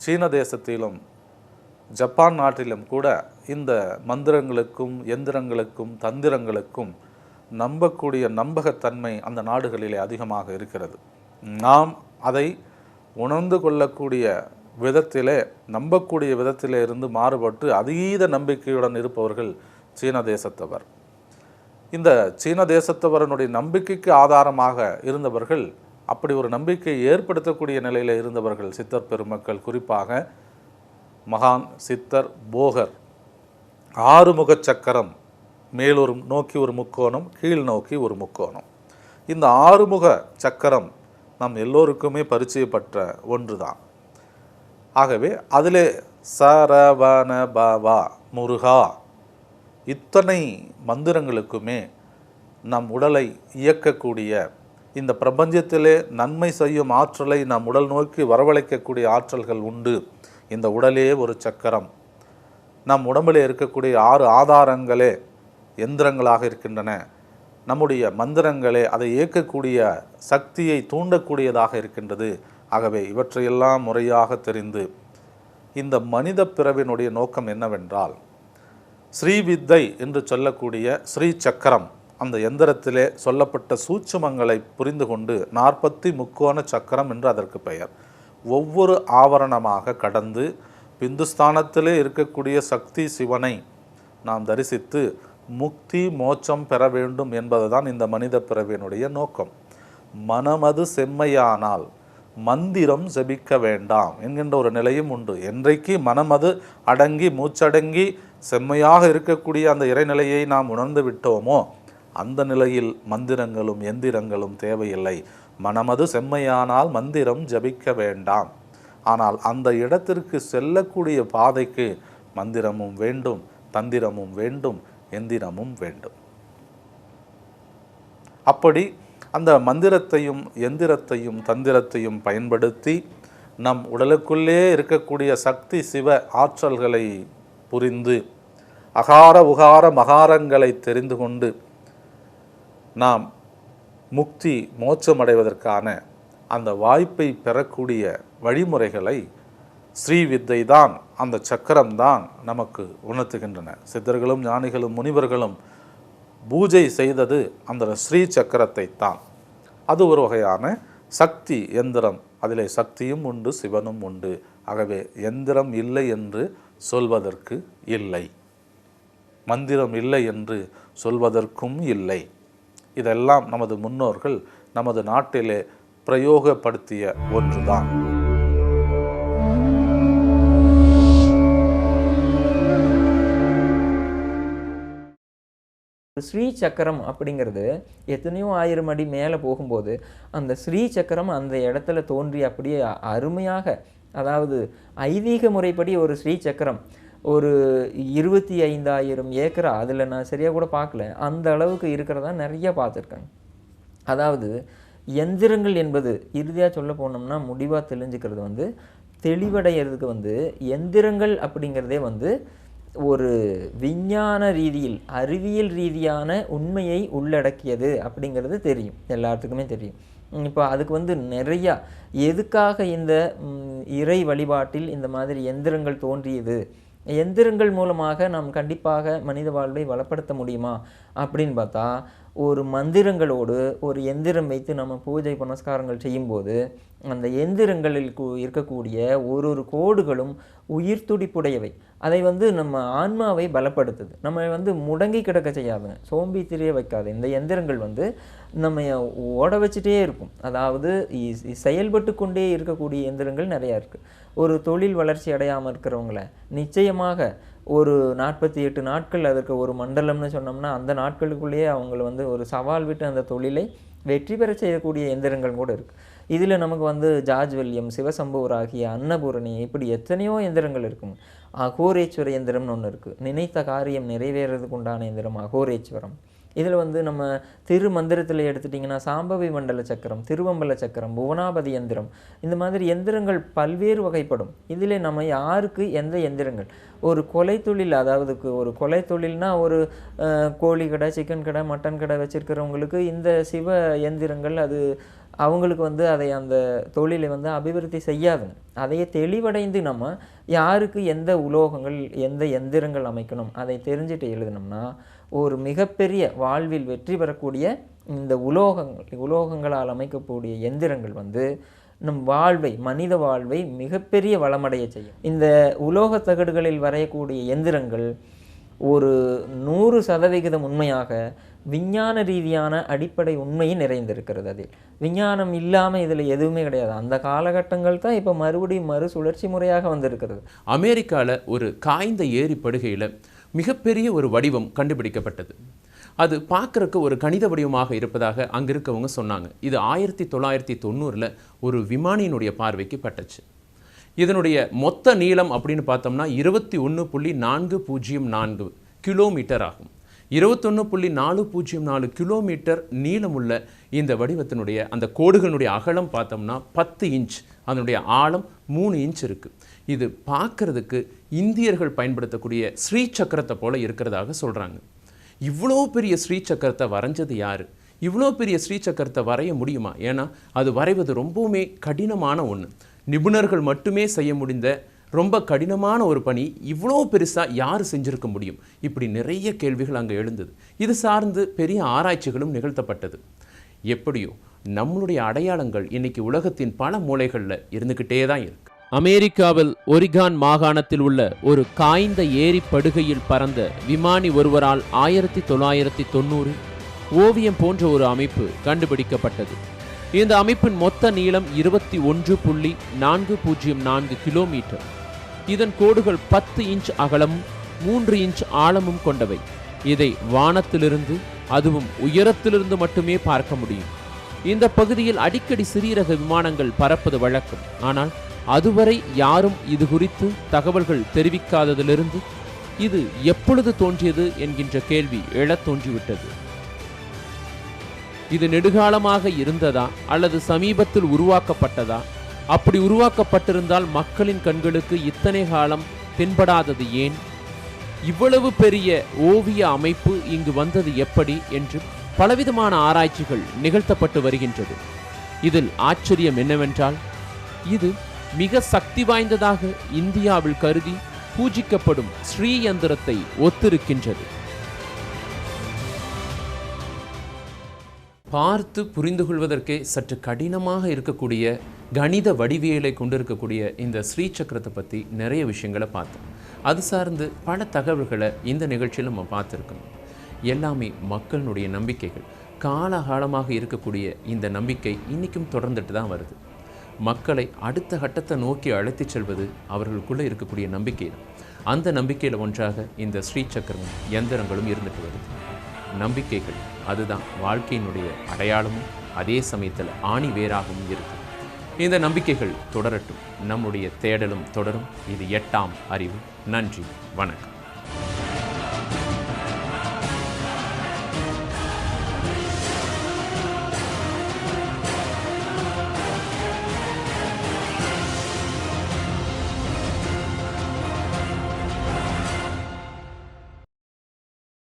சீன தேசத்திலும் ஜப்பான் நாட்டிலும் கூட இந்த மந்திரங்களுக்கும் எந்திரங்களுக்கும் தந்திரங்களுக்கும் நம்பக்கூடிய நம்பகத்தன்மை அந்த நாடுகளிலே அதிகமாக இருக்கிறது. நாம் அதை உணர்ந்து கொள்ளக்கூடிய விதத்திலே, நம்பக்கூடிய விதத்திலே இருந்து மாறுபட்டு அதீத நம்பிக்கையுடன் இருப்பவர்கள் சீன தேசத்தவர். இந்த சீன தேசத்தவரனுடைய நம்பிக்கைக்கு ஆதாரமாக இருந்தவர்கள், அப்படி ஒரு நம்பிக்கையை ஏற்படுத்தக்கூடிய நிலையில் இருந்தவர்கள் சித்தர் பெருமக்கள். குறிப்பாக மகான் சித்தர் போகர். 6 முகச் சக்கரம், மேலொரு நோக்கி ஒரு முக்கோணம், கீழ் நோக்கி ஒரு முக்கோணம். இந்த 6 முக சக்கரம் நம் எல்லோருக்குமே பரிச்சயப்பட்ட ஒன்று தான். ஆகவே அதிலே சரவண பவா முருகா இத்தனை மந்திரங்களுக்குமே நம் உடலை இயக்கக்கூடிய, இந்த பிரபஞ்சத்திலே நன்மை செய்யும் ஆற்றலை நம் உடல் நோக்கி வரவழைக்கக்கூடிய ஆற்றல்கள் உண்டு. இந்த உடலே ஒரு சக்கரம். நம் உடம்பிலே இருக்கக்கூடிய 6 ஆதாரங்களே எந்திரங்களாக இருக்கின்றன. நம்முடைய மந்திரங்களே அதை இயக்கக்கூடிய சக்தியை தூண்டக்கூடியதாக இருக்கின்றது. ஆகவே இவற்றையெல்லாம் முறையாக தெரிந்து, இந்த மனித பிறவினுடைய நோக்கம் என்னவென்றால், ஸ்ரீவித்தை என்று சொல்லக்கூடிய ஸ்ரீ சக்கரம், அந்த எந்திரத்திலே சொல்லப்பட்ட சூட்சுமங்களை புரிந்து கொண்டு 40 முக்கோண சக்கரம் என்று அதற்கு பெயர். ஒவ்வொரு ஆவரணமாக கடந்து பிந்துஸ்தானத்திலே இருக்கக்கூடிய சக்தி சிவனை நாம் தரிசித்து முக்தி மோட்சம் பெற வேண்டும் என்பதுதான் இந்த மனித பிறவியினுடைய நோக்கம். மனமது செம்மையானால் மந்திரம் ஜபிக்க வேண்டாம் என்கின்ற ஒரு நிலையும் உண்டு. என்றைக்கு மனமது அடங்கி மூச்சடங்கி செம்மையாக இருக்கக்கூடிய அந்த இறைநிலையை நாம் உணர்ந்து விட்டோமோ, அந்த நிலையில் மந்திரங்களும் எந்திரங்களும் தேவையில்லை. மனமது செம்மையானால் மந்திரம் ஜபிக்க வேண்டாம். ஆனால் அந்த இடத்திற்கு செல்லக்கூடிய பாதைக்கு மந்திரமும் வேண்டும், தந்திரமும் வேண்டும், எந்திரமும் வேண்டும். அப்படி அந்த மந்திரத்தையும் எந்திரத்தையும் தந்திரத்தையும் பயன்படுத்தி நம் உடலுக்குள்ளே இருக்கக்கூடிய சக்தி சிவ ஆற்றல்களை புரிந்து அகார உகார மகாரங்களை தெரிந்து கொண்டு நாம் முக்தி மோட்சமடைவதற்கான அந்த வாய்ப்பை பெறக்கூடிய வழிமுறைகளை ஸ்ரீவித்தை தான், அந்த சக்கரம்தான் நமக்கு உணர்த்துகின்றன. சித்தர்களும் ஞானிகளும் முனிவர்களும் பூஜை செய்தது அந்த ஸ்ரீ சக்கரத்தை தான். அது ஒரு வகையான சக்தி எந்திரம். அதிலே சக்தியும் உண்டு, சிவனும் உண்டு. ஆகவே எந்திரம் இல்லை என்று சொல்வதற்கு இல்லை, மந்திரம் இல்லை என்று சொல்வதற்கும் இல்லை. இதெல்லாம் நமது முன்னோர்கள் நமது நாட்டிலே பிரயோகப்படுத்திய ஒன்றுதான். ஸ்ரீ சக்கரம் அப்படிங்கிறது எத்தனையோ 1000 அடி மேலே போகும்போது அந்த ஸ்ரீ சக்கரம் அந்த இடத்துல தோன்றி அப்படியே அருமையாக, அதாவது ஐதீக முறைப்படி ஒரு ஸ்ரீ சக்கரம் ஒரு 25,000 ஏக்கரா, அதில் நான் சரியாக கூட பார்க்கல, அந்த அளவுக்கு இருக்கிறதா நிறைய பார்த்துருக்காங்க. அதாவது எந்திரங்கள் என்பது இறுதியாக சொல்ல போனோம்னா முடிவாக தெரிஞ்சுக்கிறது வந்து, தெளிவடைகிறதுக்கு எந்திரங்கள் அப்படிங்கிறதே ஒரு விஞ்ஞான ரீதியில் அறிவியல் ரீதியான உண்மையை உள்ளடக்கியது அப்படிங்கிறது தெரியும், எல்லாத்துக்குமே தெரியும். இப்போ அதுக்கு நிறையா எதுக்காக இந்த இறை வழிபாட்டில் இந்த மாதிரி எந்திரங்கள் தோன்றியது, எந்திரங்கள் மூலமாக நாம் கண்டிப்பாக மனித வாழ்வை வளப்படுத்த முடியுமா அப்படின்னு பார்த்தா, ஒரு மந்திரங்களோடு ஒரு எந்திரம் வைத்து நம்ம பூஜை புனஸ்காரங்கள் செய்யும்போது அந்த எந்திரங்களில் இருக்கக்கூடிய ஒரு கோடுகளும் உயிர் துடிப்புடையவை. அதை நம்ம ஆன்மாவை பலப்படுத்துது, நம்ம முடங்கி கிடக்க செய்யாதுங்க, சோம்பி திரிய வைக்காது. இந்த எந்திரங்கள் நம்ம ஓட வச்சுட்டே இருக்கும். அதாவது செயல்பட்டு கொண்டே இருக்கக்கூடிய எந்திரங்கள் நிறையா இருக்குது. ஒரு தொழில் வளர்ச்சி அடையாமல் இருக்கிறவங்கள நிச்சயமாக ஒரு 48 நாட்கள், அதற்கு ஒரு மண்டலம்னு சொன்னோம்னா அந்த நாட்களுக்குள்ளேயே அவங்கள ஒரு சவால் விட்டு அந்த தொழிலை வெற்றி பெற செய்யக்கூடிய எந்திரங்கள் கூட இருக்குது. இதில் நமக்கு ஜார்ஜ் வில்லியம், சிவசம்பூர் ஆகிய அன்னபூரணி, இப்படி எத்தனையோ எந்திரங்கள் இருக்குங்க. அகோரேஸ்வர எந்திரம்னு ஒன்று இருக்குது. நினைத்த காரியம் நிறைவேறதுக்கு உண்டான எந்திரம் அகோரேஸ்வரம். இதில் நம்ம திருமந்திரத்தில் எடுத்துட்டிங்கன்னா சாம்பவி மண்டல சக்கரம், திருவம்பல சக்கரம், புவனாபதி எந்திரம், இந்த மாதிரி எந்திரங்கள் பல்வேறு வகைப்படும். இதில் நம்ம யாருக்கு எந்த எந்திரங்கள், ஒரு கொலை தொழில், அதாவது ஒரு கொலை தொழில்னா ஒரு கோழி கடை, சிக்கன் கடை, மட்டன் கடை வச்சுருக்கிறவங்களுக்கு இந்த சிவ எந்திரங்கள் அது அவங்களுக்கு வந்து அதை அந்த தொழிலை வந்து அபிவிருத்தி செய்யாதுங்க. அதையே தெளிவடைந்து நம்ம யாருக்கு எந்த உலோகங்கள் எந்த எந்திரங்கள் அமைக்கணும் அதை தெரிஞ்சுட்டு எழுதினோம்னா ஒரு மிகப்பெரிய வாழ்வில் வெற்றி பெறக்கூடிய இந்த உலோகங்களால் அமைக்கக்கூடிய எந்திரங்கள் வந்து நம் வாழ்வை மனித வாழ்வை மிகப்பெரிய வளமடைய செய்யும். இந்த உலோக தகடுகளில் வரையக்கூடிய எந்திரங்கள் ஒரு 100% உண்மையாக விஞ்ஞான ரீதியான அடிப்படை உண்மையும் நிறைந்திருக்கிறது. அதில் விஞ்ஞானம் இல்லாமல் இதில் எதுவுமே கிடையாது. அந்த காலகட்டங்கள் தான் இப்போ மறுபடியும் மறுசுழற்சி முறையாக வந்திருக்கிறது. அமெரிக்காவில் ஒரு காய்ந்த ஏரி படுகையில் மிகப்பெரிய ஒரு வடிவம் கண்டுபிடிக்கப்பட்டது. அது பார்க்குறக்கு ஒரு கணித வடிவமாக இருப்பதாக அங்கே இருக்கவங்க சொன்னாங்க. இது 1990 ஒரு விமானியினுடைய பார்வைக்கு பட்டுச்சு. இதனுடைய மொத்த நீளம் அப்படின்னு பார்த்தோம்னா 21.404 கிலோமீட்டர் ஆகும். 21.404 கிலோமீட்டர் நீளமுள்ள இந்த வடிவத்தினுடைய அந்த கோடுகளுடைய அகலம் பார்த்தோம்னா 10 இன்ச், அதனுடைய ஆழம் 3 இன்ச் இருக்குது. இது பார்க்கறதுக்கு இந்தியர்கள் பயன்படுத்தக்கூடிய ஸ்ரீ சக்கரத்தை போல இருக்கிறதாக சொல்கிறாங்க. இவ்வளோ பெரிய ஸ்ரீ சக்கரத்தை வரைஞ்சது யார்? இவ்வளோ பெரிய ஸ்ரீ சக்கரத்தை வரைய முடியுமா? ஏன்னா அது வரைவது ரொம்பவுமே கடினமான ஒன்று. நிபுணர்கள் மட்டுமே செய்ய முடிந்த ரொம்ப கடினமான ஒரு பணி இவ்வளோ பெருசாக யார் செஞ்சுருக்க முடியும்? இப்படி நிறைய கேள்விகள் அங்கே எழுந்தது. இது சார்ந்து பெரிய ஆராய்ச்சிகளும் நிகழ்த்தப்பட்டது. எப்படியோ நம்மளுடைய அடையாளங்கள் இன்னைக்கு உலகத்தின் பல மூலைகளில் இருந்துக்கிட்டே தான் இருக்கு. அமெரிக்காவில் ஒரிகான் மாகாணத்தில் உள்ள ஒரு காய்ந்த ஏரி படுகையில் பறந்த விமானி ஒருவரால் 1990 ஓவியம் போன்ற ஒரு அமைப்பு கண்டுபிடிக்கப்பட்டது. இந்த அமைப்பின் மொத்த நீளம் 21.404 கிலோமீட்டர். இதன் கோடுகள் 10 இன்ச் அகலமும் 3 இன்ச் ஆழமும் கொண்டவை. இதை வானத்திலிருந்து, அதுவும் உயரத்திலிருந்து மட்டுமே பார்க்க முடியும். இந்த பகுதியில் அடிக்கடி சிறிய விமானங்கள் பறப்பது வழக்கம். ஆனால் அதுவரை யாரும் இது குறித்து தகவல்கள் தெரிவிக்காததிலிருந்து இது எப்பொழுது தோன்றியது என்கின்ற கேள்வி எழத் தோன்றிவிட்டது. இது நெடுகாலமாக இருந்ததா அல்லது சமீபத்தில் உருவாக்கப்பட்டதா? அப்படி உருவாக்கப்பட்டிருந்தால் மக்களின் கண்களுக்கு இத்தனை காலம் தென்படாதது ஏன்? இவ்வளவு பெரிய ஓவிய அமைப்பு இங்கு வந்தது எப்படி என்று பலவிதமான ஆராய்ச்சிகள் நிகழ்த்தப்பட்டு வருகின்றது. இதில் ஆச்சரியம் என்னவென்றால் இது மிக சக்தி வாய்ந்ததாக இந்தியாவில் கருதி பூஜிக்கப்படும் ஸ்ரீ யந்திரத்தை ஒத்திருக்கின்றது. பார்த்து புரிந்து கொள்வதற்கே சற்று கடினமாக இருக்கக்கூடிய கணித வடிவியலை கொண்டிருக்கக்கூடிய இந்த ஸ்ரீ சக்கரத்தை பற்றி நிறைய விஷயங்களை பார்த்தோம். அது சார்ந்து பல தகவல்களை இந்த நிகழ்ச்சியில் நம்ம பார்த்துருக்கோம். எல்லாமே மக்களுடைய நம்பிக்கைகள். காலகாலமாக இருக்கக்கூடிய இந்த நம்பிக்கை இன்றைக்கும் தொடர்ந்துட்டு தான் வருது. மக்களை அடுத்த கட்டத்தை நோக்கி அழைத்துச் செல்வது அவர்களுக்குள்ளே இருக்கக்கூடிய நம்பிக்கை தான். அந்த நம்பிக்கையில் ஒன்றாக இந்த ஸ்ரீ சக்கரமும் எந்திரங்களும் இருந்துட்டு வருது. நம்பிக்கைகள் அதுதான் வாழ்க்கையினுடைய அடையாளமும் அதே சமயத்தில் ஆணி வேறாகவும் இருக்குது. இந்த நம்பிக்கைகள் தொடரட்டும். நம்முடைய தேடலும் தொடரும். இது 8ஆம் அறிவு. நன்றி, வணக்கம்.